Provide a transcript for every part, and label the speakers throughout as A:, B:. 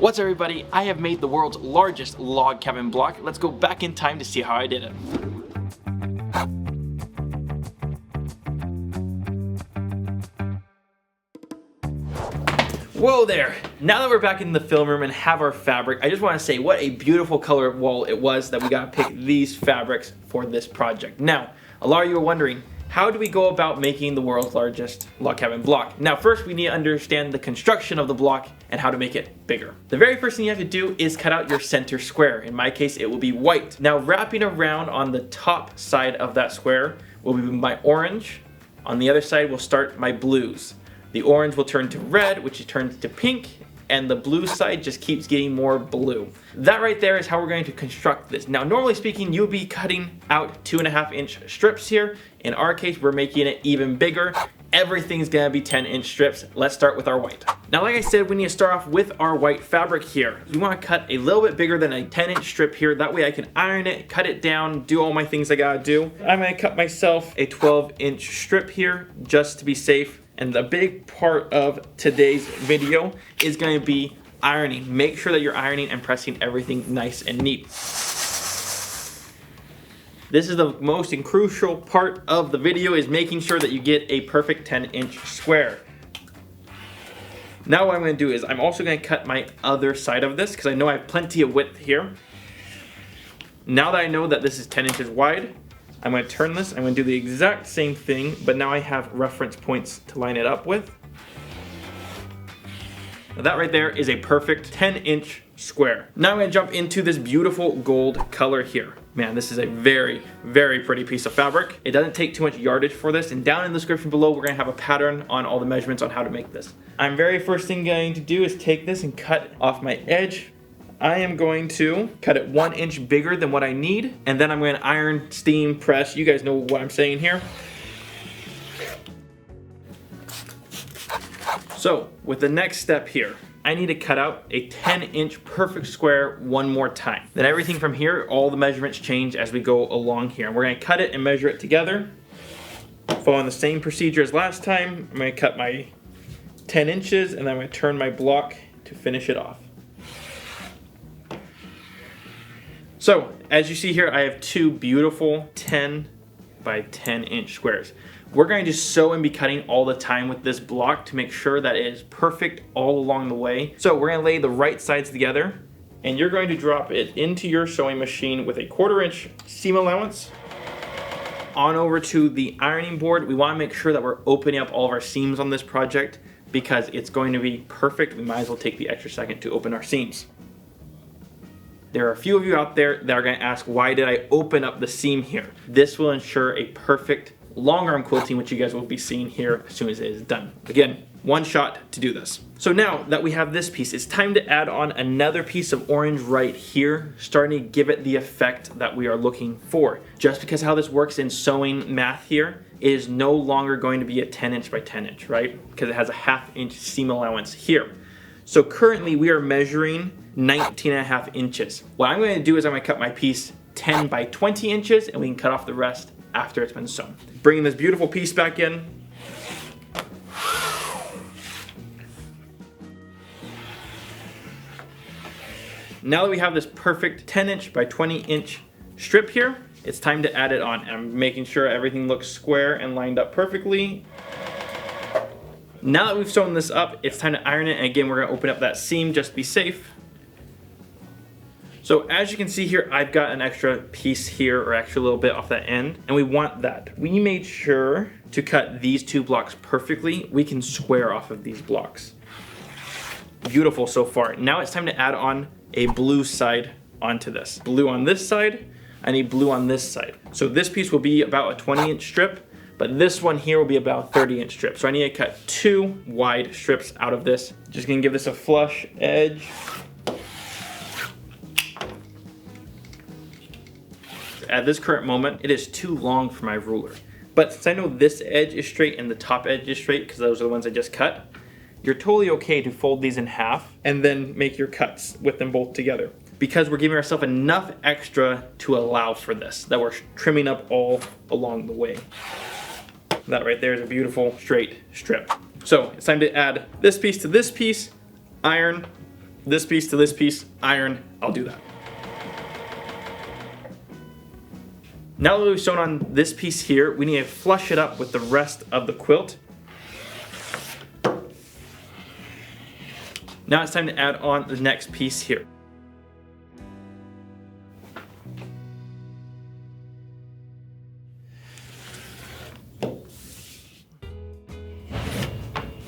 A: What's up, everybody? I have made the world's largest log cabin block. Let's go back in time to see how I did it. Whoa there! Now that we're back in the film room and have our fabric, I just want to say what a beautiful color wall it was that we got to pick these fabrics for this project. Now, a lot of you are wondering, how do we go about making the world's largest log cabin block? Now, first we need to understand the construction of the block and how to make it bigger. The very first thing you have to do is cut out your center square. In my case, it will be white. Now, wrapping around on the top side of that square will be my orange. On the other side will start my blues. The orange will turn to red, which turns to pink, and the blue side just keeps getting more blue. That right there is how we're going to construct this. Now, normally speaking, you'll be cutting out 2.5-inch strips here. In our case, we're making it even bigger. Everything's gonna be 10-inch strips. Let's start with our white. Now, like I said, we need to start off with our white fabric here. We wanna cut a little bit bigger than a 10-inch strip here. That way I can iron it, cut it down, do all my things I gotta do. I'm gonna cut myself a 12-inch strip here just to be safe. And the big part of today's video is going to be ironing. Make sure that you're ironing and pressing everything nice and neat. This is the most crucial part of the video, is making sure that you get a perfect 10-inch square. Now what I'm going to do is I'm also going to cut my other side of this because I know I have plenty of width here. Now that I know that this is 10 inches wide, I'm going to turn this, I'm going to do the exact same thing, but now I have reference points to line it up with. Now that right there is a perfect 10-inch square. Now I'm going to jump into this beautiful gold color here. Man, this is a very, very pretty piece of fabric. It doesn't take too much yardage for this, and down in the description below, we're going to have a pattern on all the measurements on how to make this. I'm very first thing going to do is take this and cut off my edge. I am going to cut it 1 inch bigger than what I need, and then I'm going to iron, steam, press. You guys know what I'm saying here. So with the next step here, I need to cut out a 10-inch perfect square one more time. Then everything from here, all the measurements change as we go along here. And we're going to cut it and measure it together. Following the same procedure as last time, I'm going to cut my 10 inches and then I'm going to turn my block to finish it off. So, as you see here, I have two beautiful 10 by 10 inch squares. We're going to sew and be cutting all the time with this block to make sure that it is perfect all along the way. So we're going to lay the right sides together, and you're going to drop it into your sewing machine with a 1/4 inch seam allowance. On over to the ironing board. We want to make sure that we're opening up all of our seams on this project because it's going to be perfect. We might as well take the extra second to open our seams. There are a few of you out there that are going to ask, why did I open up the seam here? This will ensure a perfect long arm quilting, which you guys will be seeing here as soon as it is done. Again, one shot to do this. So now that we have this piece, it's time to add on another piece of orange right here, starting to give it the effect that we are looking for. Just because how this works in sewing math here, it is no longer going to be a 10-inch by 10-inch, right? Because it has a 1/2 inch seam allowance here. So currently we are measuring 19.5 inches. What I'm going to do is I'm going to cut my piece 10 by 20 inches and we can cut off the rest after it's been sewn. Bringing this beautiful piece back in. Now that we have this perfect 10-inch by 20-inch strip here, it's time to add it on. I'm making sure everything looks square and lined up perfectly. Now that we've sewn this up, it's time to iron it, and again, we're going to open up that seam just to be safe. So as you can see here, I've got an extra piece here, or actually a little bit off that end, and we want that. We made sure to cut these two blocks perfectly. We can square off of these blocks. Beautiful so far. Now it's time to add on a blue side onto this. Blue on this side, I need blue on this side. So this piece will be about a 20-inch strip, but this one here will be about a 30-inch strip. So I need to cut 2 wide strips out of this. Just gonna give this a flush edge. At this current moment, it is too long for my ruler. But since I know this edge is straight and the top edge is straight, because those are the ones I just cut, you're totally okay to fold these in half and then make your cuts with them both together. Because we're giving ourselves enough extra to allow for this, that we're trimming up all along the way. That right there is a beautiful straight strip. So it's time to add this piece to this piece, iron, this piece to this piece, iron, I'll do that. Now that we've sewn on this piece here, we need to flush it up with the rest of the quilt. Now it's time to add on the next piece here.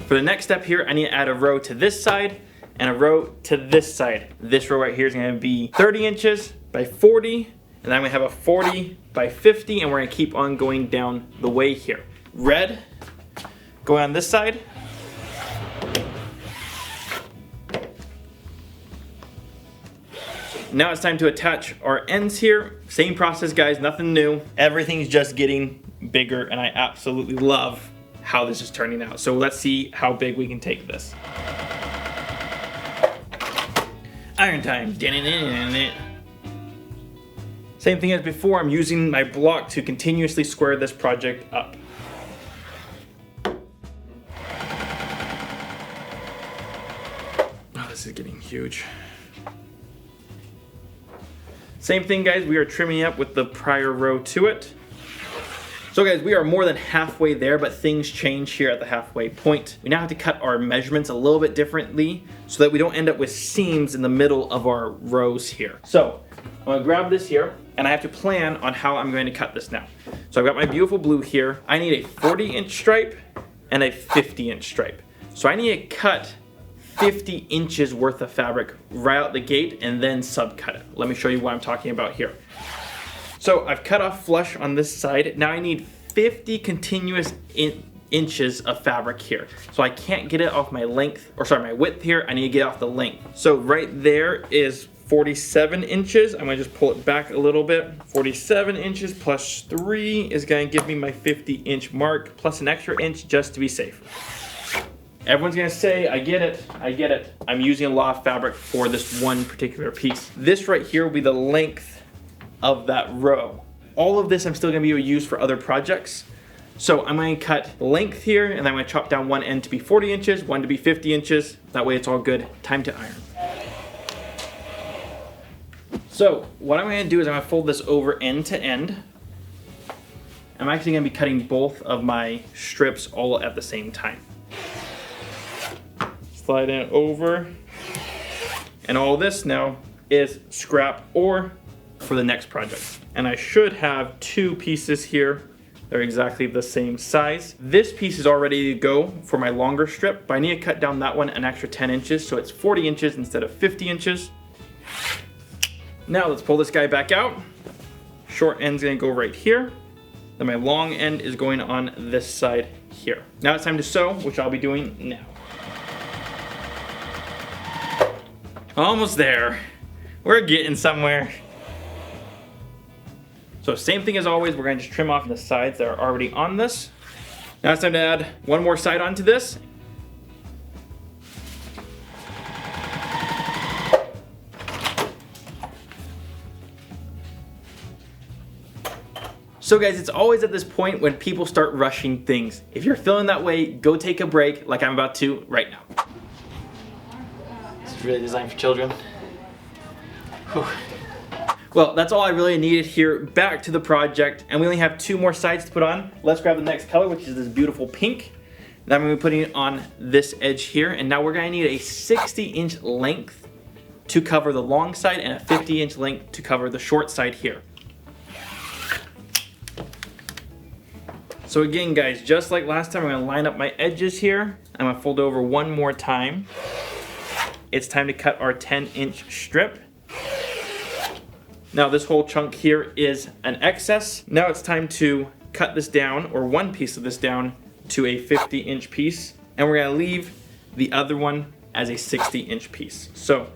A: For the next step here, I need to add a row to this side and a row to this side. This row right here is going to be 30 inches by 40, and then I'm going to have a 40 by 50, and we're going to keep on going down the way here. Red, going on this side. Now it's time to attach our ends here. Same process, guys, nothing new. Everything's just getting bigger, and I absolutely love how this is turning out. So let's see how big we can take this. Iron time. Same thing as before, I'm using my block to continuously square this project up. Oh, this is getting huge. Same thing, guys, we are trimming up with the prior row to it. So guys, we are more than halfway there, but things change here at the halfway point. We now have to cut our measurements a little bit differently so that we don't end up with seams in the middle of our rows here. So I'm gonna grab this here, and I have to plan on how I'm going to cut this now. So I've got my beautiful blue here. I need a 40-inch stripe and a 50-inch stripe. So I need to cut 50 inches worth of fabric right out the gate and then subcut it. Let me show you what I'm talking about here. So I've cut off flush on this side. Now I need 50 continuous inches of fabric here. So I can't get it off my length, or sorry, my width here. I need to get off the length. So right there is 47 inches. I'm gonna just pull it back a little bit. 47 inches plus 3 is gonna give me my 50-inch mark, plus an extra inch just to be safe. Everyone's gonna say, I get it, I get it. I'm using a lot of fabric for this one particular piece. This right here will be the length of that row. All of this I'm still gonna be able to use for other projects. So I'm gonna cut length here, and then I'm gonna chop down one end to be 40 inches, one to be 50 inches. That way it's all good. Time to iron. So what I'm gonna do is I'm gonna fold this over end to end. I'm actually gonna be cutting both of my strips all at the same time. Slide it over. And all this now is scrap or for the next project. And I should have two pieces here. They're exactly the same size. This piece is all ready to go for my longer strip, but I need to cut down that one an extra 10 inches, so it's 40 inches instead of 50 inches. Now let's pull this guy back out. Short end's gonna go right here. Then my long end is going on this side here. Now it's time to sew, which I'll be doing now. Almost there. We're getting somewhere. So same thing as always, we're gonna just trim off the sides that are already on this. Now it's time to add one more side onto this. So guys, it's always at this point when people start rushing things. If you're feeling that way, go take a break like I'm about to right now. This is really designed for children. Whew. Well, that's all I really needed here. Back to the project, and we only have two more sides to put on. Let's grab the next color, which is this beautiful pink. Then I'm gonna be putting it on this edge here, and now we're gonna need a 60-inch length to cover the long side and a 50-inch length to cover the short side here. So again, guys, just like last time, I'm gonna line up my edges here. I'm gonna fold over one more time. It's time to cut our 10-inch strip. Now this whole chunk here is an excess. Now it's time to cut this down, or one piece of this down, to a 50-inch piece. And we're gonna leave the other one as a 60-inch piece. So,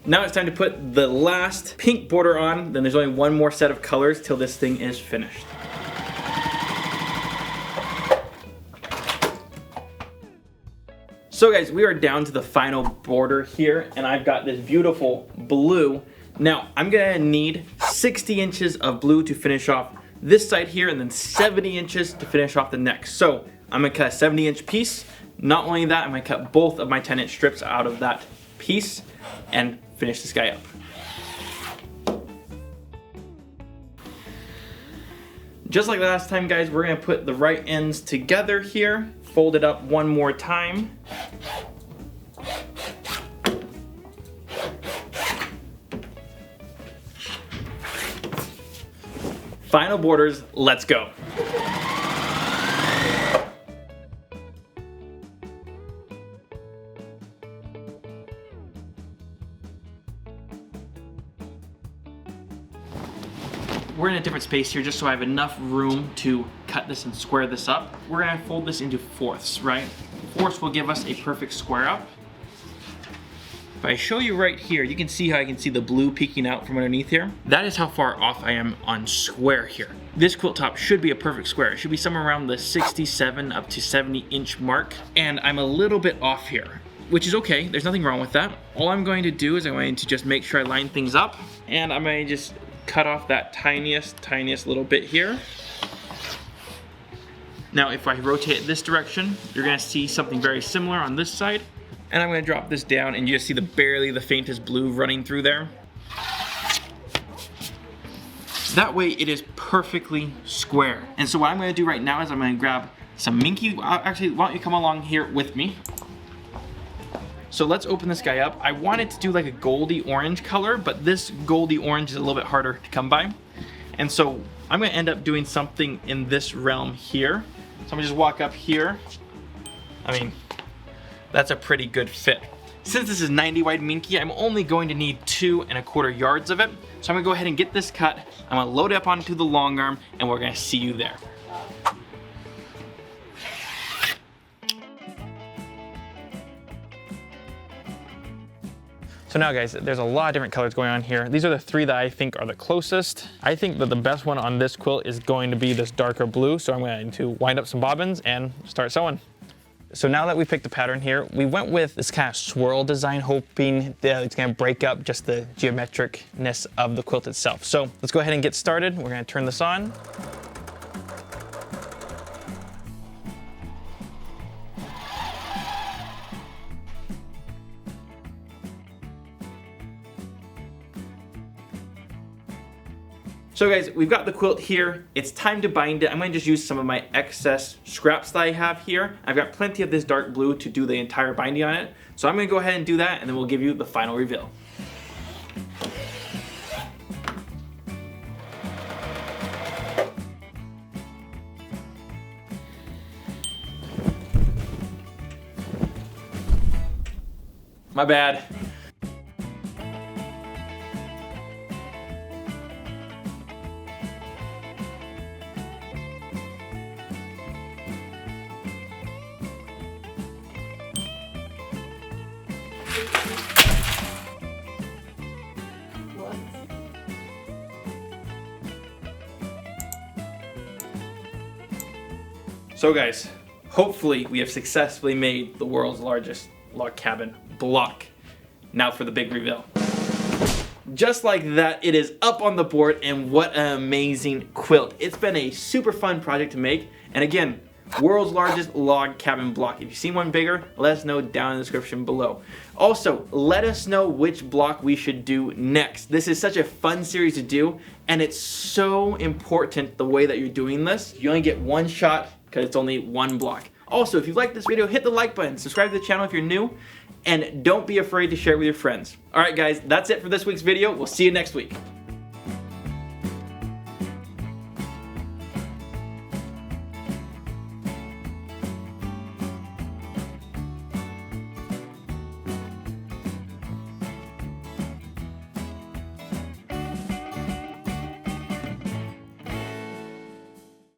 A: now it's time to put the last pink border on. Then there's only one more set of colors till this thing is finished. So guys, we are down to the final border here, and I've got this beautiful blue. Now, I'm gonna need 60 inches of blue to finish off this side here, and then 70 inches to finish off the next. So I'm gonna cut a 70-inch piece. Not only that, I'm gonna cut both of my 10-inch strips out of that piece and finish this guy up. Just like last time, guys, we're gonna put the right ends together here, fold it up one more time. Final borders, let's go. We're in a different space here just so I have enough room to cut this and square this up. We're gonna fold this into fourths, right? Fourths will give us a perfect square up. If I show you right here, you can see how I can see the blue peeking out from underneath here. That is how far off I am on square here. This quilt top should be a perfect square. It should be somewhere around the 67 up to 70 inch mark. And I'm a little bit off here, which is okay. There's nothing wrong with that. All I'm going to do is I'm going to just make sure I line things up, and I'm going to just cut off that tiniest little bit here. Now, if I rotate it this direction, you're gonna see something very similar on this side. And I'm gonna drop this down, and you just see barely the faintest blue running through there. That way it is perfectly square. And so what I'm gonna do right now is I'm gonna grab some Minky. Actually, why don't you come along here with me? So let's open this guy up. I wanted to do like a goldy orange color, but this goldy orange is a little bit harder to come by. And so I'm gonna end up doing something in this realm here. So I'm gonna just walk up here. I mean, that's a pretty good fit. Since this is 90 wide Minky, I'm only going to need 2 1/4 yards of it. So I'm gonna go ahead and get this cut. I'm gonna load it up onto the long arm, and we're gonna see you there. So now, guys, there's a lot of different colors going on here. These are the 3 that I think are the closest. I think that the best one on this quilt is going to be this darker blue, so I'm going to wind up some bobbins and start sewing. So now that we picked the pattern here, we went with this kind of swirl design, hoping that it's gonna break up just the geometricness of the quilt itself. So let's go ahead and get started. We're gonna turn this on. So guys, we've got the quilt here. It's time to bind it. I'm gonna just use some of my excess scraps that I have here. I've got plenty of this dark blue to do the entire binding on it. So I'm gonna go ahead and do that, and then we'll give you the final reveal. My bad. So guys, hopefully we have successfully made the world's largest log cabin block. Now for the big reveal. Just like that, it is up on the board, and what an amazing quilt. It's been a super fun project to make, and again, world's largest log cabin block. If you've seen one bigger, let us know down in the description below. Also, let us know which block we should do next. This is such a fun series to do, and it's so important the way that you're doing this. You only get one shot because it's only one block. Also, if you like this video, hit the like button, subscribe to the channel if you're new, and don't be afraid to share it with your friends. All right, guys, that's it for this week's video. We'll see you next week.